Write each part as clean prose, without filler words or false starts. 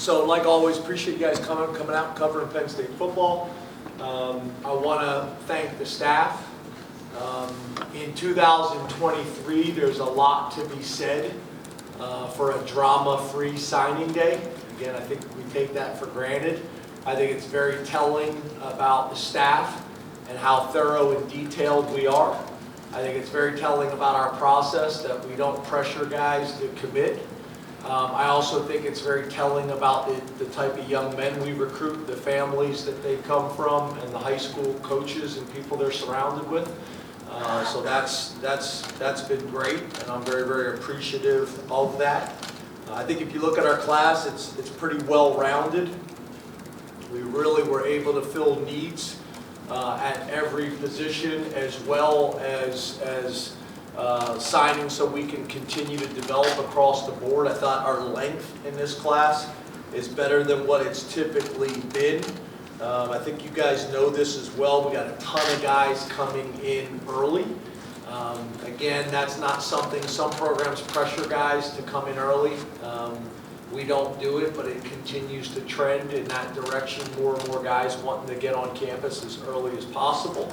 So like always, appreciate you guys coming out and covering Penn State football. I want to thank the staff. In 2023, there's a lot to be said for a drama-free signing day. Again, I think we take that for granted. I think it's very telling about the staff and how thorough and detailed we are. I think it's very telling about our process that we don't pressure guys to commit. I also think it's very telling about the type of young men we recruit, the families that they come from, and the high school coaches and people they're surrounded with. So that's been great, and I'm very, very appreciative of that. I think if you look at our class, it's pretty well-rounded. We really were able to fill needs at every position, as well as signing so we can continue to develop across the board. I thought our length in this class is better than what it's typically been. I think you guys know this as well. We got a ton of guys coming in early. Again, that's not something, some programs pressure guys to come in early. We don't do it, but it continues to trend in that direction. More and more guys wanting to get on campus as early as possible.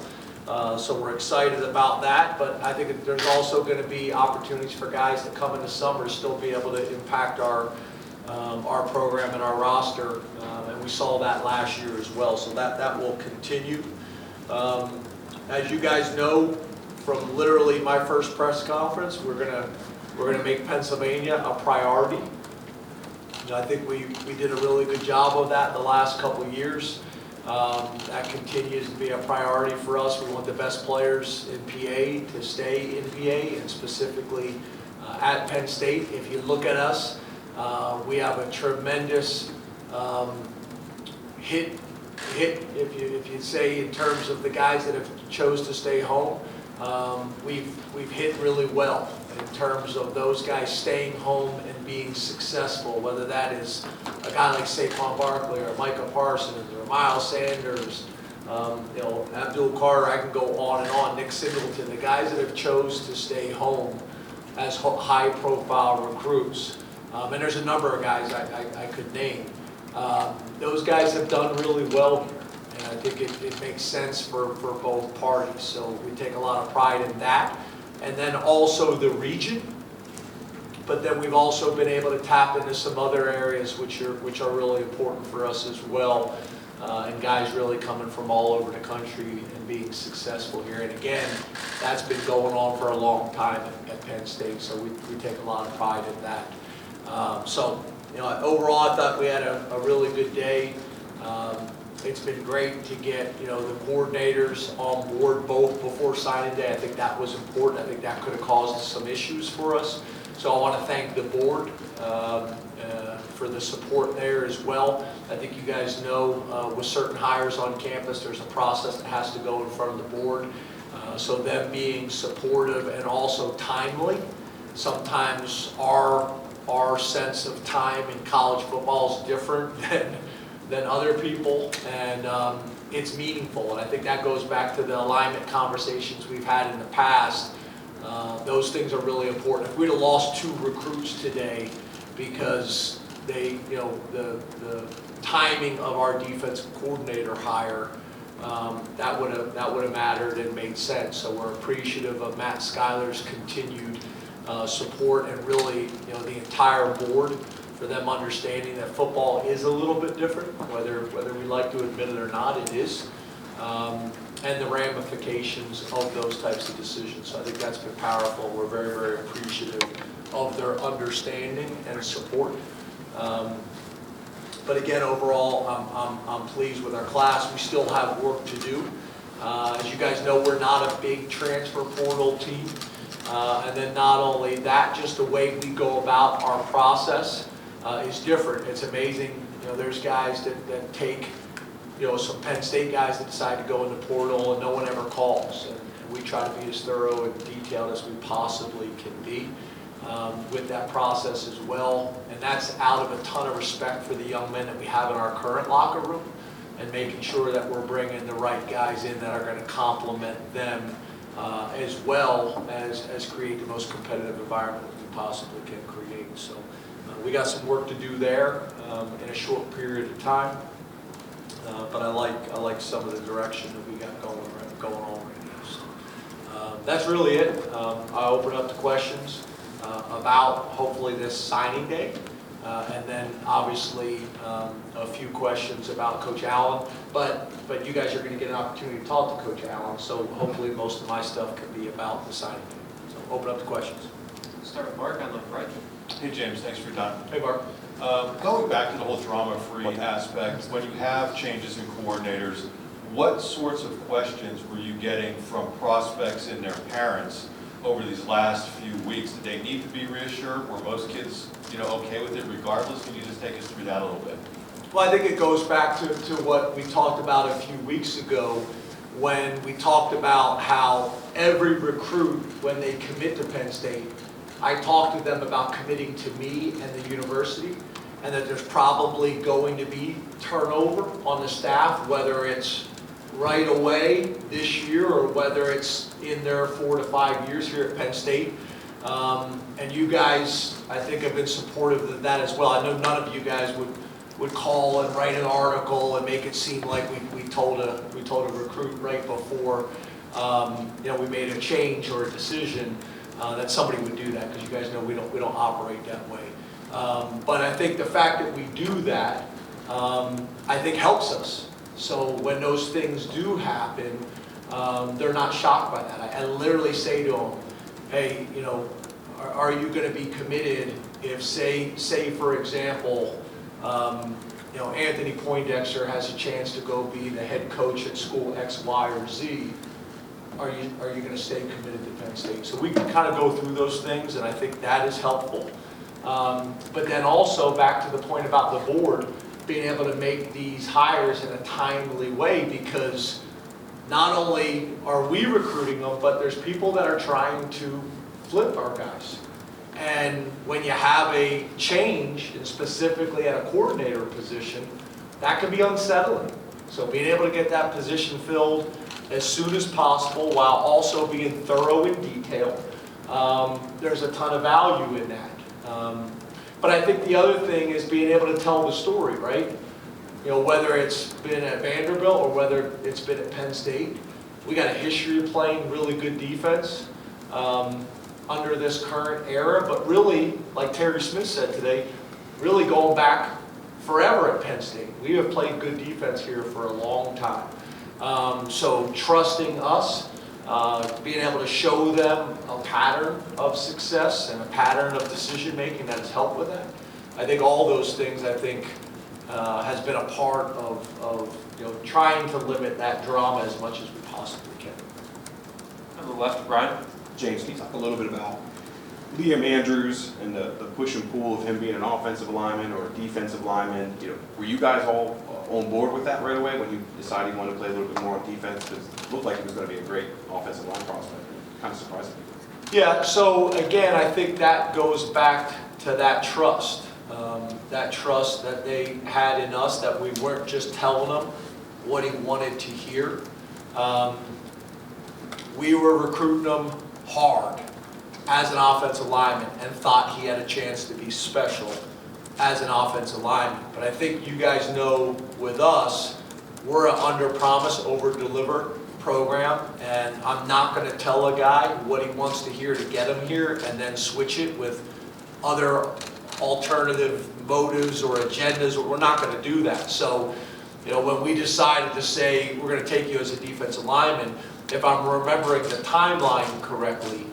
So we're excited about that, but I think there's also going to be opportunities for guys that come in the summer to still be able to impact our program and our roster, and we saw that last year as well, so that will continue. As you guys know, from literally my first press conference, we're gonna make Pennsylvania a priority. I think we did a really good job of that the last couple of years. That continues to be a priority for us. We want the best players in PA to stay in PA, and specifically at Penn State. If you look at us, we have a tremendous hit if you say in terms of the guys that have chose to stay home. We've hit really well in terms of those guys staying home and being successful, whether that is a guy like Saquon Barkley or Micah Parsons or Miles Sanders, Abdul Carter. I can go on and on. Nick Singleton, the guys that have chose to stay home as high-profile recruits. And there's a number of guys I could name. Those guys have done really well here, and I think it makes sense for both parties. So we take a lot of pride in that. And then also the region. But then we've also been able to tap into some other areas which are really important for us as well. And guys really coming from all over the country and being successful here. And again, that's been going on for a long time at Penn State, so we take a lot of pride in that. Overall, I thought we had a really good day. It's been great to get the coordinators on board both before signing day. I think that was important. I think that could have caused some issues for us. So I want to thank the board for the support there as well. I think you guys know with certain hires on campus, there's a process that has to go in front of the board. So them being supportive and also timely. Sometimes our sense of time in college football is different than other people, and it's meaningful. And I think that goes back to the alignment conversations we've had in the past. Those things are really important. If we'd have lost 2 recruits today because the timing of our defensive coordinator hire, that would have mattered and made sense. So we're appreciative of Matt Schuyler's continued support, and really the entire board, for them understanding that football is a little bit different, whether we like to admit it or not, it is. And the ramifications of those types of decisions. So I think that's been powerful. We're very, very appreciative of their understanding and support. But again, overall, I'm pleased with our class. We still have work to do. As you guys know, we're not a big transfer portal team. And then not only that, just the way we go about our process is different. It's amazing. There's guys that take some Penn State guys that decide to go in the portal and no one ever calls. And we try to be as thorough and detailed as we possibly can be with that process as well. And that's out of a ton of respect for the young men that we have in our current locker room, and making sure that we're bringing the right guys in that are going to complement them as well as create the most competitive environment that we possibly can create. So we got some work to do there in a short period of time. But I like some of the direction that we got going on right now. So, that's really it. I'll open up to questions about hopefully this signing day, and then obviously a few questions about Coach Allen. But you guys are going to get an opportunity to talk to Coach Allen, so hopefully most of my stuff can be about the signing day. So open up to questions. Let's start with Mark on the right. Hey James, thanks for your time. Hey Mark. Going back to the whole drama-free aspect, when you have changes in coordinators, what sorts of questions were you getting from prospects and their parents over these last few weeks? Did they need to be reassured? Were most kids, okay with it regardless? Can you just take us through that a little bit? Well, I think it goes back to what we talked about a few weeks ago when we talked about how every recruit, when they commit to Penn State, I talked to them about committing to me and the university, and that there's probably going to be turnover on the staff, whether it's right away this year or whether it's in their 4 to 5 years here at Penn State. And you guys, I think, have been supportive of that as well. I know none of you guys would call and write an article and make it seem like we told a recruit right before we made a change or a decision that somebody would do that, because you guys know we don't operate that way. But I think the fact that we do that, I think helps us. So when those things do happen, they're not shocked by that. I literally say to them, hey, are you going to be committed if, say for example, Anthony Poindexter has a chance to go be the head coach at school X, Y, or Z? Are you going to stay committed to Penn State? So we can kind of go through those things, and I think that is helpful. But then also back to the point about the board being able to make these hires in a timely way, because not only are we recruiting them, but there's people that are trying to flip our guys. And when you have a change, and specifically at a coordinator position, that can be unsettling. So being able to get that position filled as soon as possible while also being thorough in detail, there's a ton of value in that. But I think the other thing is being able to tell the story, right? Whether it's been at Vanderbilt or whether it's been at Penn State, we got a history of playing really good defense under this current era, but really, like Terry Smith said today, really going back forever at Penn State. We have played good defense here for a long time. So trusting us, being able to show them a pattern of success and a pattern of decision making that has helped with that. I think all those things, has been a part of trying to limit that drama as much as we possibly can. On the left, Brian. James, can you talk a little bit about Liam Andrews and the push and pull of him being an offensive lineman or a defensive lineman? Were you guys all on board with that right away when you decided you wanted to play a little bit more on defense? Because it looked like it was going to be a great offensive line prospect. Kind of surprising. Yeah, so again, I think that goes back to that trust. That trust that they had in us, that we weren't just telling them what he wanted to hear. We were recruiting him hard as an offensive lineman and thought he had a chance to be special as an offensive lineman. But I think you guys know with us, we're an under-promise, over-deliver program, and I'm not going to tell a guy what he wants to hear to get him here and then switch it with other alternative motives or agendas. We're not going to do that. So, when we decided to say we're going to take you as a defensive lineman, if I'm remembering the timeline correctly,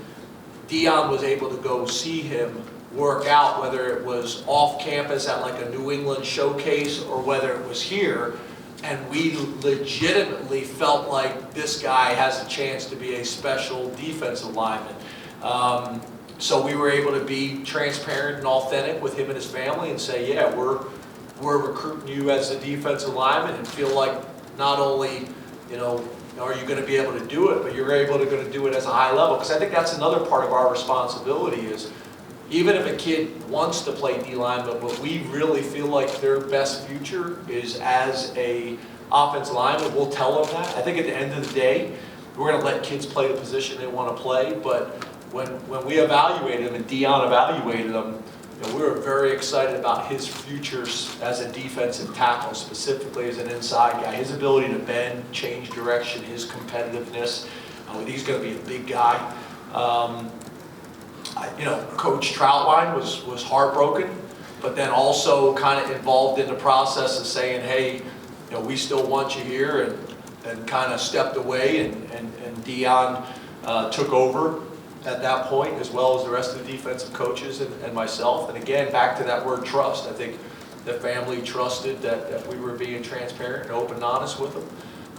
Dion was able to go see him work out, whether it was off campus at like a New England showcase or whether it was here, and we legitimately felt like this guy has a chance to be a special defensive lineman. So we were able to be transparent and authentic with him and his family and say, yeah, we're recruiting you as a defensive lineman, and feel like not only, are you going to be able to do it, but you're going to do it as a high level. Because I think that's another part of our responsibility is, even if a kid wants to play D-line, but we really feel like their best future is as a offensive lineman, we'll tell them that. I think at the end of the day, we're going to let kids play the position they want to play, but when we evaluated them and Dion evaluated them, we were very excited about his futures as a defensive tackle, specifically as an inside guy. His ability to bend, change direction, his competitiveness. He's going to be a big guy. Coach Troutline was heartbroken, but then also kind of involved in the process of saying, hey, we still want you here, and kind of stepped away, and Dion took over at that point, as well as the rest of the defensive coaches and myself. And again, back to that word trust. I think the family trusted that we were being transparent and open and honest with them.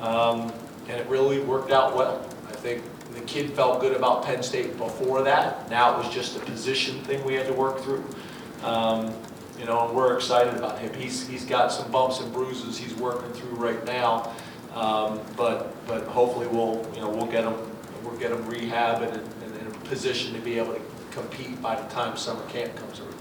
And it really worked out well. I think the kid felt good about Penn State before that. Now it was just a position thing we had to work through. And we're excited about him. He's got some bumps and bruises he's working through right now. But hopefully we'll get him rehab and in a position to be able to compete by the time summer camp comes around.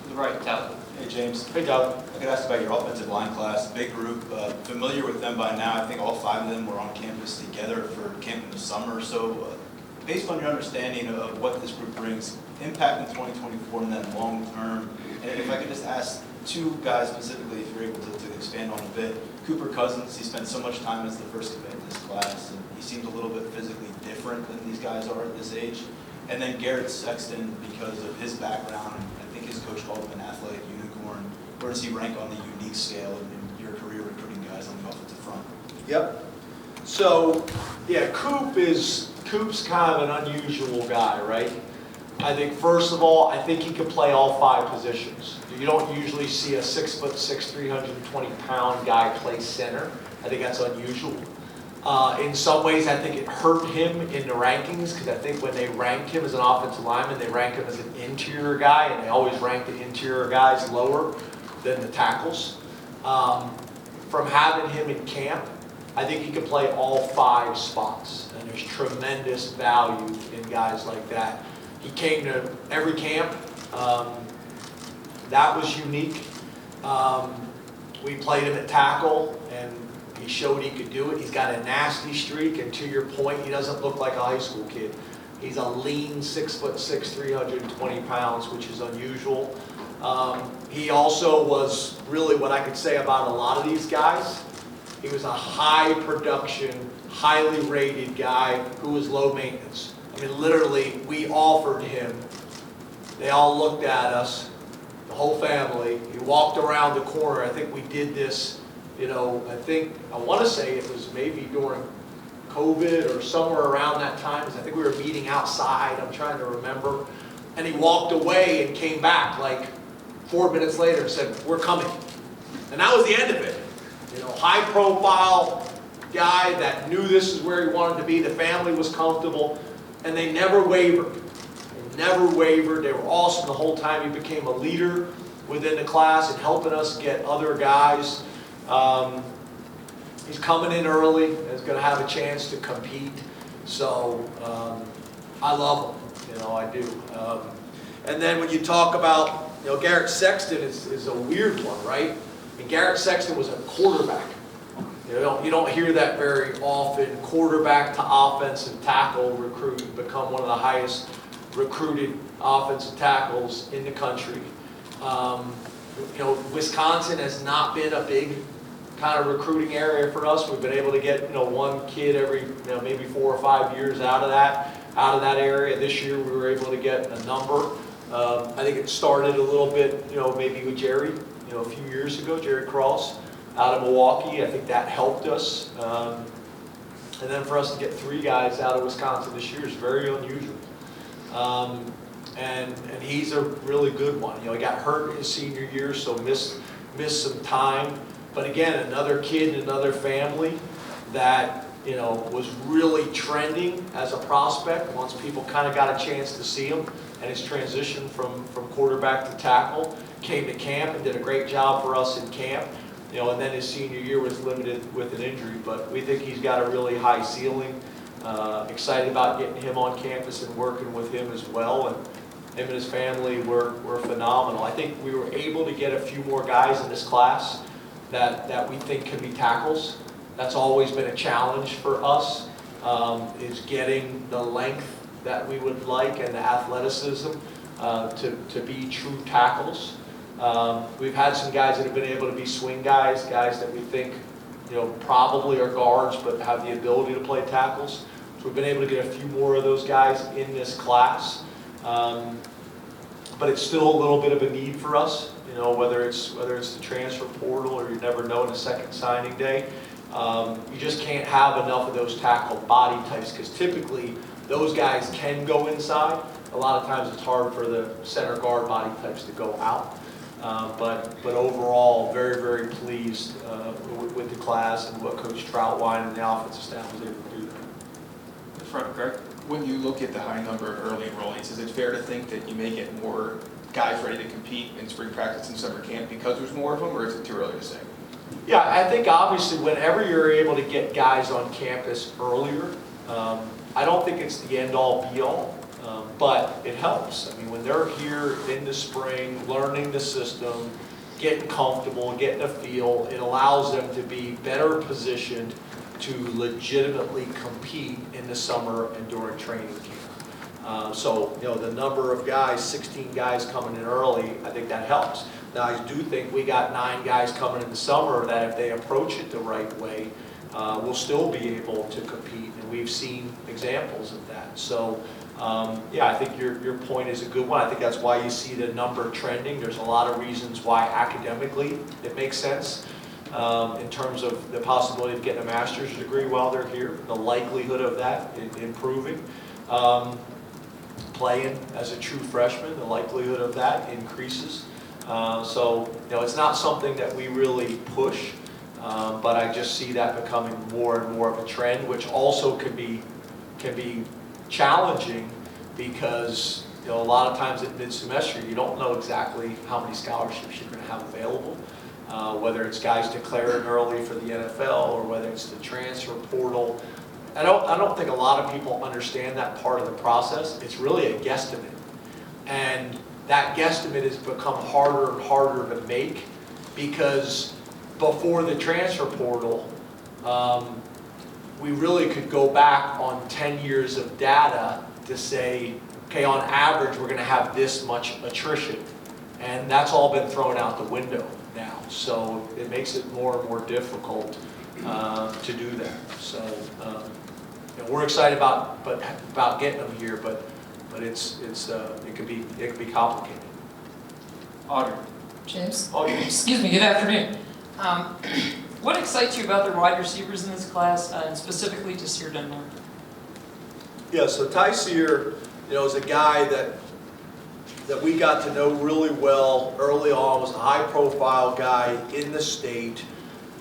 To the right, Tyler. Hey, James. Hey, Doug. I could ask about your offensive line class. Big group, familiar with them by now. I think all 5 of them were on campus together for camp in the summer. So based on your understanding of what this group brings, impact in 2024 and then long term, and if I could just ask 2 guys specifically, if you're able to expand on a bit. Cooper Cousins, he spent so much time as the first commit in this class, and he seems a little bit physically different than these guys are at this age. And then Garrett Sexton, because of his background, I think his coach called him an athletic unicorn. Where does he rank on the unique scale in your career recruiting guys on the offensive front? Yep. So, yeah, Coop's kind of an unusual guy, right? I think, first of all, I think he can play all 5 positions. You don't usually see a 6'6", 320-pound guy play center. I think that's unusual. In some ways, I think it hurt him in the rankings, because I think when they ranked him as an offensive lineman, they ranked him as an interior guy, and they always rank the interior guys lower than the tackles. From having him in camp, I think he can play all 5 spots, and there's tremendous value in guys like that. He came to every camp. That was unique. We played him at tackle, and he showed he could do it. He's got a nasty streak, and to your point, he doesn't look like a high school kid. He's a lean 6'6", 320 pounds, which is unusual. He also was really what I could say about a lot of these guys. He was a high production, highly rated guy who was low maintenance. I mean, literally, we offered him. They all looked at us, the whole family. He walked around the corner. I think we did this, I want to say it was maybe during COVID or somewhere around that time, because I think we were meeting outside. I'm trying to remember. And he walked away and came back like 4 minutes later and said, "We're coming." And that was the end of it. High profile guy that knew this is where he wanted to be. The family was comfortable. And they never wavered. They never wavered. They were awesome the whole time. He became a leader within the class and helping us get other guys. He's coming in early and is going to have a chance to compete. So I love him. I do. And then when you talk about, Garrett Sexton is a weird one, right? And Garrett Sexton was a quarterback. You don't hear that very often. Quarterback to offensive tackle recruit, become one of the highest recruited offensive tackles in the country. Wisconsin has not been a big kind of recruiting area for us. We've been able to get one kid every maybe 4 or 5 years out of that area. This year we were able to get a number. I think it started a little bit maybe with Jerry a few years ago, Jerry Cross out of Milwaukee. I think that helped us. And then for us to get 3 guys out of Wisconsin this year is very unusual. And he's a really good one. He got hurt his senior year, so missed some time. But again, another kid in another family that was really trending as a prospect once people kind of got a chance to see him, and his transition from quarterback to tackle. Came to camp and did a great job for us in camp. And then his senior year was limited with an injury, but we think he's got a really high ceiling. Excited about getting him on campus and working with him as well. And him and his family were phenomenal. I think we were able to get a few more guys in this class that we think can be tackles. That's always been a challenge for us, is getting the length that we would like and the athleticism. to be true tackles. We've had some guys that have been able to be swing guys that we think, probably are guards but have the ability to play tackles. So we've been able to get a few more of those guys in this class. But it's still a little bit of a need for us, whether it's the transfer portal or you never know in a second signing day. You just can't have enough of those tackle body types because typically those guys can go inside. A lot of times it's hard for the center guard body types to go out. But overall, very, very pleased with the class and what Coach Troutwine and the offensive staff was able to do there. The front, Greg? When you look at the high number of early enrollees, is it fair to think that you may get more guys ready to compete in spring practice and summer camp because there's more of them, or is it too early to say? Yeah, I think obviously whenever you're able to get guys on campus earlier, I don't think it's the end-all be-all, but it helps. I mean, when they're here in the spring, learning the system, getting comfortable, getting a feel, it allows them to be better positioned to legitimately compete in the summer and during training camp. So, the number of guys, 16 guys coming in early, I think that helps. Now, I do think we got 9 guys coming in the summer that if they approach it the right way, will still be able to compete, and we've seen examples of that. So, yeah, I think your point is a good one. I think that's why you see the number trending. There's a lot of reasons why academically it makes sense in terms of the possibility of getting a master's degree while they're here, the likelihood of that improving. Playing as a true freshman, the likelihood of that increases. So, it's not something that we really push. But I just see that becoming more and more of a trend, which also can be challenging because a lot of times at mid-semester you don't know exactly how many scholarships you're going to have available, whether it's guys declaring early for the NFL or whether it's the transfer portal. I don't think a lot of people understand that part of the process. It's really a guesstimate, and that guesstimate has become harder and harder to make because before the transfer portal, we really could go back on 10 years of data to say, okay, on average, we're going to have this much attrition. And that's all been thrown out the window now. So it makes it more and more difficult to do that. So we're excited about getting them here, but it could be complicated. Audrey? James? Oh, yeah. Excuse me, good afternoon. What excites you about the wide receivers in this class, and specifically to Sear Denmark? Yeah, so Ty Sear, is a guy that we got to know really well early on, was a high-profile guy in the state.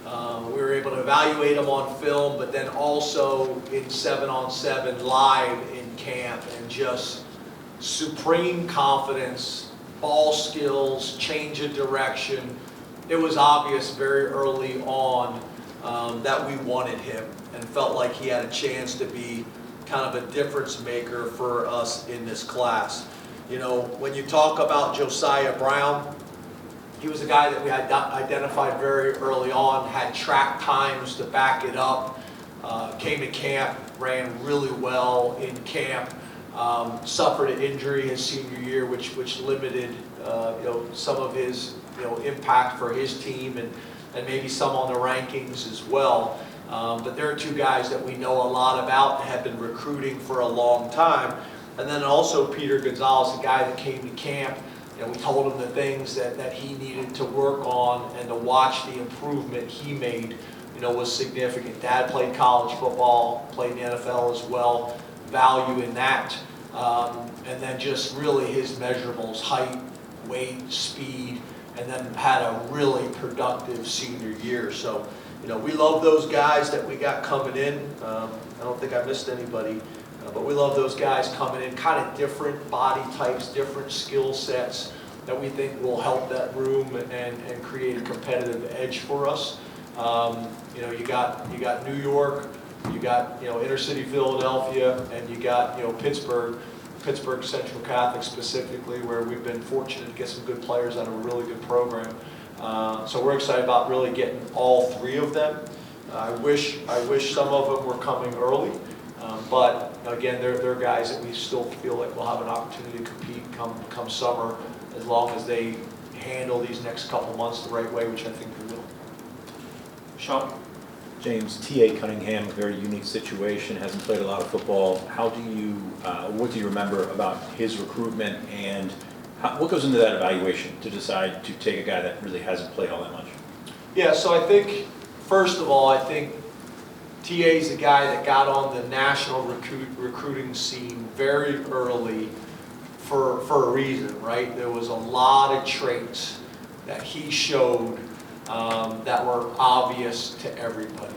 We were able to evaluate him on film, but then also in 7-on-7 live in camp, and just supreme confidence, ball skills, change of direction. It was obvious very early on that we wanted him and felt like he had a chance to be kind of a difference maker for us in this class. When you talk about Josiah Brown, he was a guy that we had identified very early on, had track times to back it up, came to camp, ran really well in camp, suffered an injury his senior year, which limited some of his impact for his team and maybe some on the rankings as well. But there are 2 guys that we know a lot about and have been recruiting for a long time. And then also Peter Gonzalez, a guy that came to camp. We told him the things that he needed to work on, and to watch the improvement he made, was significant. Dad played college football, played in the NFL as well, value in that. And then just really his measurables, height, weight, speed, and then had a really productive senior year. So, we love those guys that we got coming in. I don't think I missed anybody, but we love those guys coming in, kind of different body types, different skill sets that we think will help that room and create a competitive edge for us. You got New York, you got inner city Philadelphia, and you got Pittsburgh Central Catholic specifically, where we've been fortunate to get some good players out of a really good program. So we're excited about really getting all 3 of them. I wish some of them were coming early, but again, they're guys that we still feel like will have an opportunity to compete come summer, as long as they handle these next couple months the right way, which I think they will. Sean? James, T.A. Cunningham, a very unique situation, hasn't played a lot of football. How do you, what do you remember about his recruitment, and what goes into that evaluation to decide to take a guy that really hasn't played all that much? Yeah, so I think, first of all, I think TA is a guy that got on the national recruiting scene very early for a reason, right? There was a lot of traits that he showed that were obvious to everybody.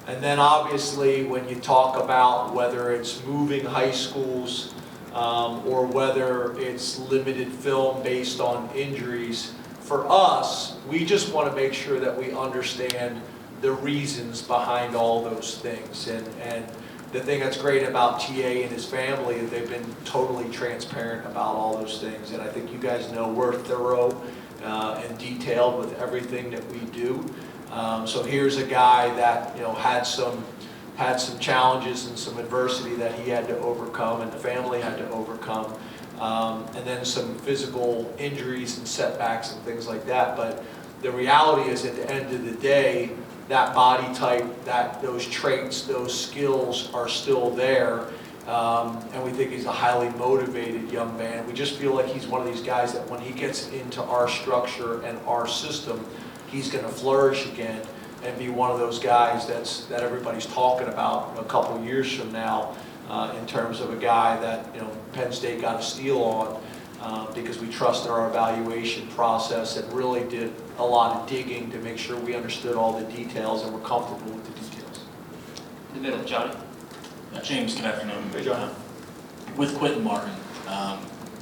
And then obviously when you talk about whether it's moving high schools or whether it's limited film based on injuries, for us, we just want to make sure that we understand the reasons behind all those things. And the thing that's great about TA and his family is they've been totally transparent about all those things. And I think you guys know we're thorough and detailed with everything that we do. So here's a guy that had some challenges and some adversity that he had to overcome and the family had to overcome. And then some physical injuries and setbacks and things like that. But the reality is, at the end of the day, that body type, those traits, those skills are still there. And we think he's a highly motivated young man. We just feel like he's one of these guys that when he gets into our structure and our system, he's going to flourish again and be one of those guys that everybody's talking about a couple of years from now. In terms of a guy that Penn State got a steal on because we trusted our evaluation process and really did a lot of digging to make sure we understood all the details and were comfortable with the details. In the middle, Johnny? James, good afternoon. Hey, John. With Quentin Martin,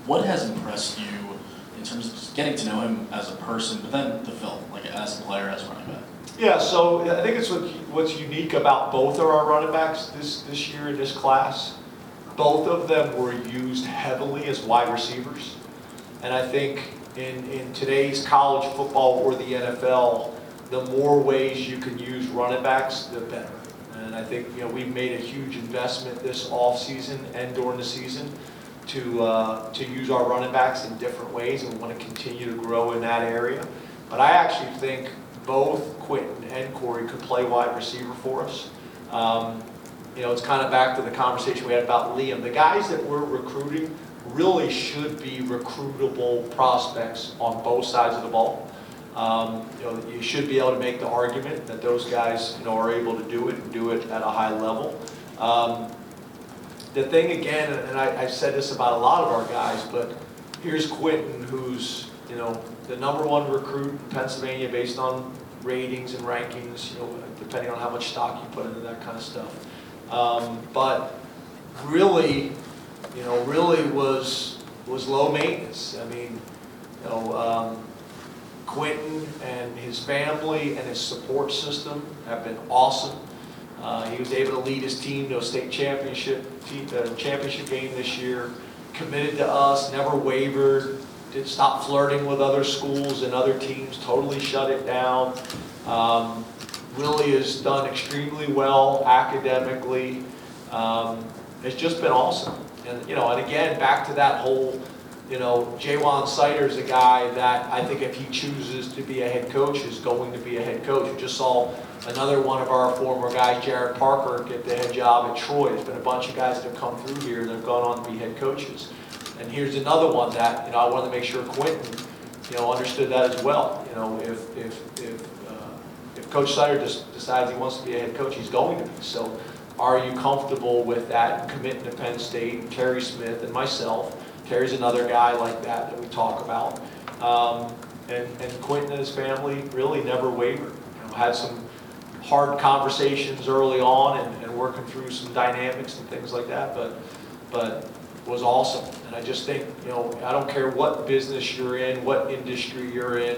what has impressed you in terms of just getting to know him as a person, but then the film, like as a player, as a running back? Yeah, so I think it's what's unique about both of our running backs this year in this class. Both of them were used heavily as wide receivers. And I think in today's college football or the NFL, the more ways you can use running backs, the better. And I think we've made a huge investment this offseason and during the season to use our running backs in different ways, and we want to continue to grow in that area. But I actually think both Quentin and Corey could play wide receiver for us. It's kind of back to the conversation we had about Liam. The guys that we're recruiting really should be recruitable prospects on both sides of the ball. You should be able to make the argument that those guys are able to do it and do it at a high level. The thing again, and I've said this about a lot of our guys, but here's Quentin, who's the #1 recruit in Pennsylvania based on ratings and rankings, depending on how much stock you put into that kind of stuff. But really, really was low maintenance. I mean, Quentin and his family and his support system have been awesome. He was able to lead his team to a state championship game this year. Committed to us, never wavered. Didn't stop flirting with other schools and other teams. Totally shut it down. Really has done extremely well academically. It's just been awesome. And again, back to that whole, Jaywan Sider's a guy that I think if he chooses to be a head coach, is going to be a head coach. We just saw another one of our former guys, Jared Parker, get the head job at Troy. There's been a bunch of guys that have come through here that have gone on to be head coaches. And here's another one that, I wanted to make sure Quentin, understood that as well. If Coach Sider just decides he wants to be a head coach, he's going to be. So are you comfortable with that and committing to Penn State, and Terry Smith and myself? Terry's another guy like that we talk about. And Quentin and his family really never wavered. Had some hard conversations early on and working through some dynamics and things like that, but was awesome. And I just think, I don't care what business you're in, what industry you're in,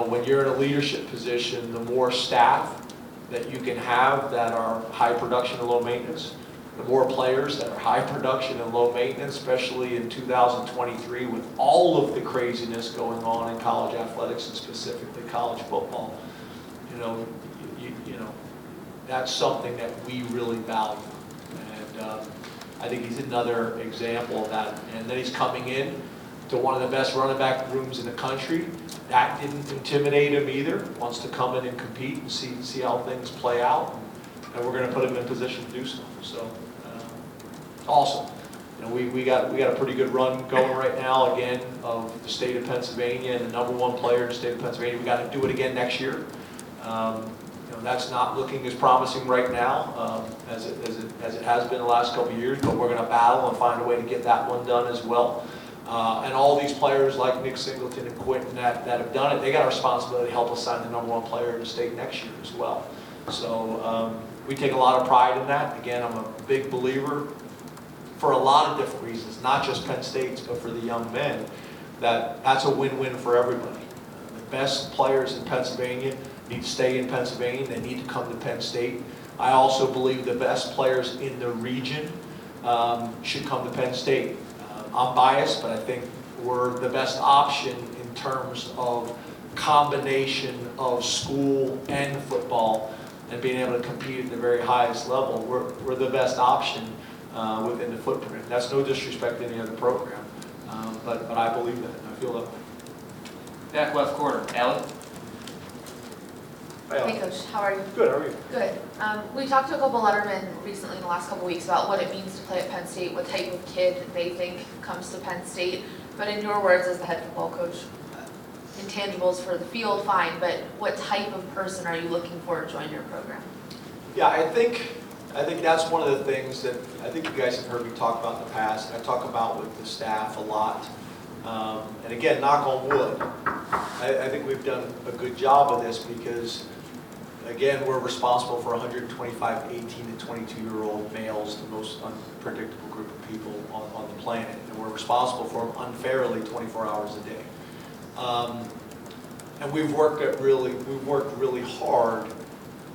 when you're in a leadership position, the more staff that you can have that are high production and low maintenance, the more players that are high production and low maintenance, especially in 2023 with all of the craziness going on in college athletics and specifically college football, that's something that we really value. And I think he's another example of that. And then he's coming in to one of the best running back rooms in the country. That didn't intimidate him either. Wants to come in and compete and see how things play out. And we're going to put him in position to do so. So, awesome. You know, we got a pretty good run going right now, again, of the state of Pennsylvania and the #1 player in the state of Pennsylvania. We got to do it again next year. You know, that's not looking as promising right now as it has been the last couple of years, but we're going to battle and find a way to get that one done as well. And all these players like Nick Singleton and Quentin that have done it, they got a responsibility to help us sign the #1 player in the state next year as well. So we take a lot of pride in that. Again, I'm a big believer, for a lot of different reasons, not just Penn State's, but for the young men, that's a win-win for everybody. The best players in Pennsylvania need to stay in Pennsylvania. They need to come to Penn State. I also believe the best players in the region should come to Penn State. I'm biased, but I think we're the best option in terms of combination of school and football and being able to compete at the very highest level. We're the best option within the footprint. That's no disrespect to any other program, but I believe that. I feel that way. Back left corner, Allie. Hey Coach, how are you? Good, how are you? Good. We talked to a couple lettermen recently in the last couple weeks about what it means to play at Penn State, what type of kid they think comes to Penn State. But in your words as the head football coach, intangibles for the field, fine, but what type of person are you looking for to join your program? Yeah, I think that's one of the things that I think you guys have heard me talk about in the past. I talk about with the staff a lot. And again, knock on wood, I think we've done a good job of this because, again, we're responsible for 125 18 to 22-year-old males, the most unpredictable group of people on the planet. And we're responsible for them unfairly 24 hours a day. And we've worked really hard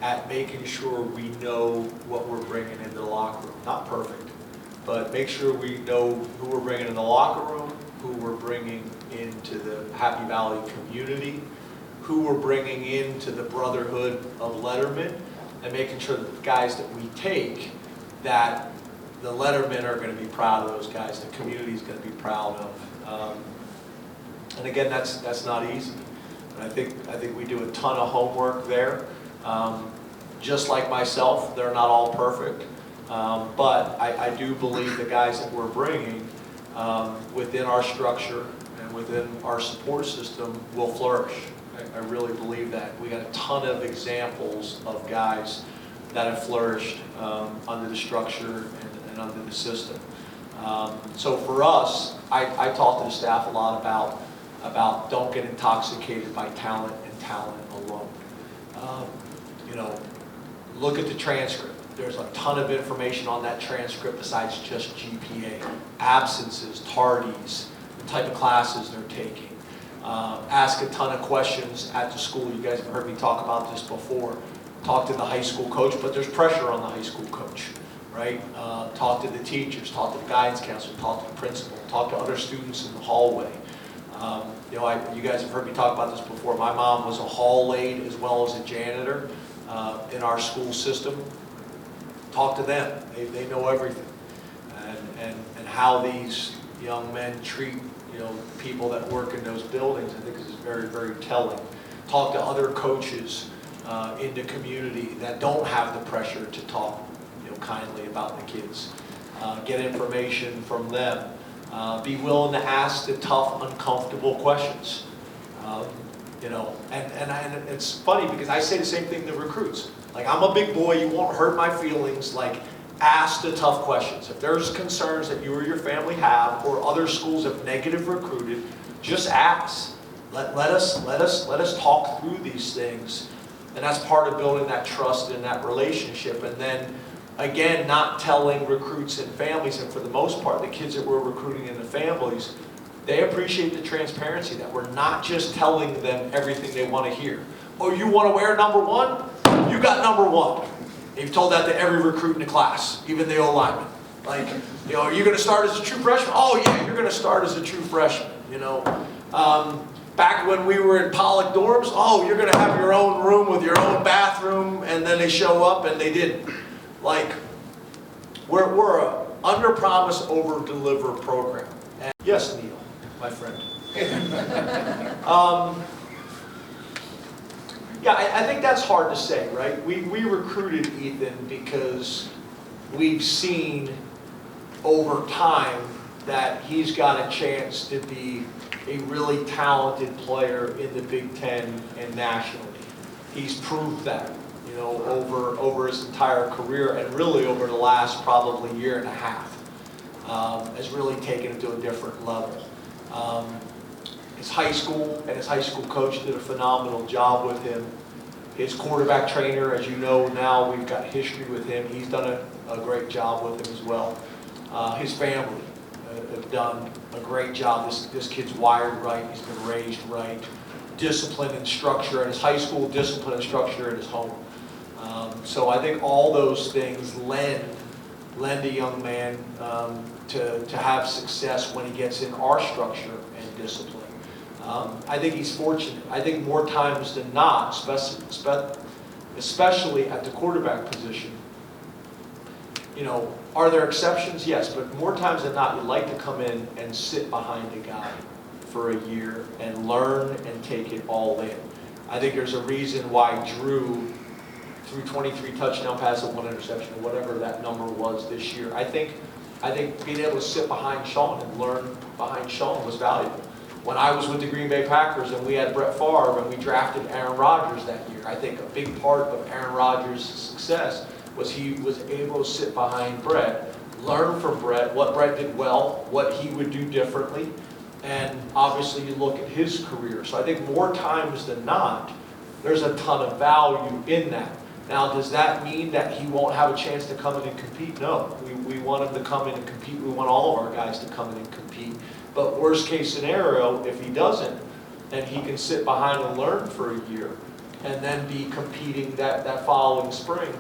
at making sure we know what we're bringing into the locker room. Not perfect, but make sure we know who we're bringing in the locker room, who we're bringing into the Happy Valley community, who we're bringing into the brotherhood of Lettermen, and making sure that the guys that we take, that the Lettermen are going to be proud of those guys, the community is going to be proud of. And again, that's not easy. And I think we do a ton of homework there. Just like myself, they're not all perfect, but I do believe the guys that we're bringing within our structure and within our support system will flourish. I really believe that. We got a ton of examples of guys that have flourished under the structure and under the system. So for us, I talk to the staff a lot about don't get intoxicated by talent and talent alone. You know, look at the transcript. There's a ton of information on that transcript besides just GPA, absences, tardies, the type of classes they're taking. Ask a ton of questions at the school. You guys have heard me talk about this before. Talk to the high school coach, but there's pressure on the high school coach, right? Talk to the teachers, talk to the guidance counselor, talk to the principal, talk to other students in the hallway. You know, you guys have heard me talk about this before. My mom was a hall aide as well as a janitor in our school system. Talk to them. They know everything. And how these young men treat, you know, people that work in those buildings, I think is very, very telling. Talk to other coaches in the community that don't have the pressure to talk, you know, kindly about the kids. Get information from them. Be willing to ask the tough, uncomfortable questions. You know, and it's funny because I say the same thing to recruits. Like, I'm a big boy, you won't hurt my feelings. Like, ask the tough questions. If there's concerns that you or your family have, or other schools have negative recruited, just ask. Let us talk through these things, and that's part of building that trust and that relationship. And then, again, not telling recruits and families, and for the most part, the kids that we're recruiting in the families, they appreciate the transparency that we're not just telling them everything they want to hear. Oh, you want to wear #1? You got #1. You've told that to every recruit in the class, even the O-lineman. Like, you know, are you going to start as a true freshman? Oh yeah, you're going to start as a true freshman. You know, back when we were in Pollock dorms, oh, you're going to have your own room with your own bathroom, and then they show up and they didn't. Like, we're under-promise, over-deliver program. And yes, Neil, my friend. Yeah, I think that's hard to say, right? We recruited Ethan because we've seen over time that he's got a chance to be a really talented player in the Big Ten and nationally. He's proved that, you know, over his entire career and really over the last probably year and a half. Has really taken it to a different level. His high school and his high school coach did a phenomenal job with him. His quarterback trainer, as you know now, we've got history with him. He's done a great job with him as well. His family have done a great job. This kid's wired right. He's been raised right. Discipline and structure at his high school, discipline and structure at his home. So I think all those things lend a young man to have success when he gets in our structure and discipline. I think he's fortunate. I think more times than not, especially at the quarterback position, you know, are there exceptions? Yes, but more times than not, you like to come in and sit behind a guy for a year and learn and take it all in. I think there's a reason why Drew threw 23 touchdown passes and 1 interception, or whatever that number was this year. I think being able to sit behind Sean and learn behind Sean was valuable. When I was with the Green Bay Packers and we had Brett Favre and we drafted Aaron Rodgers that year, I think a big part of Aaron Rodgers' success was he was able to sit behind Brett, learn from Brett, what Brett did well, what he would do differently, and obviously you look at his career. So I think more times than not, there's a ton of value in that. Now, does that mean that he won't have a chance to come in and compete? No. We want him to come in and compete. We want all of our guys to come in and compete. But worst case scenario, if he doesn't, and he can sit behind and learn for a year, and then be competing that following spring,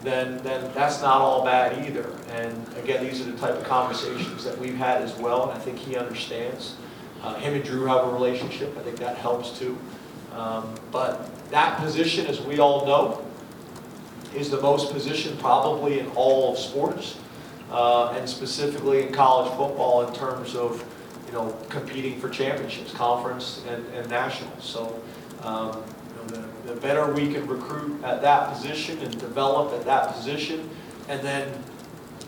then that's not all bad either. And again, these are the type of conversations that we've had as well, and I think he understands. Him and Drew have a relationship. I think that helps too. But that position, as we all know, is the most position probably in all of sports, and specifically in college football in terms of, you know, competing for championships, conference and national. So you know, the better we can recruit at that position and develop at that position, and then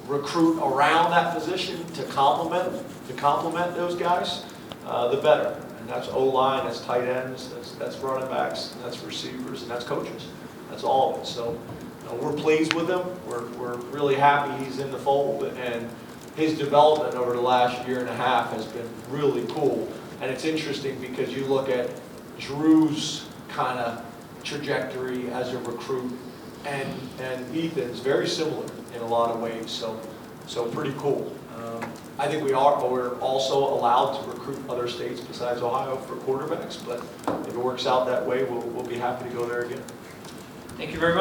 recruit around that position to complement those guys, the better. And that's O-line, that's tight ends, that's running backs, and that's receivers, and that's coaches. That's all of it. So we're pleased with him. We're really happy he's in the fold, and his development over the last year and a half has been really cool. And it's interesting because you look at Drew's kind of trajectory as a recruit, and Ethan's very similar in a lot of ways. So pretty cool. I think we're also allowed to recruit other states besides Ohio for quarterbacks, but if it works out that way, we'll be happy to go there again. Thank you very much.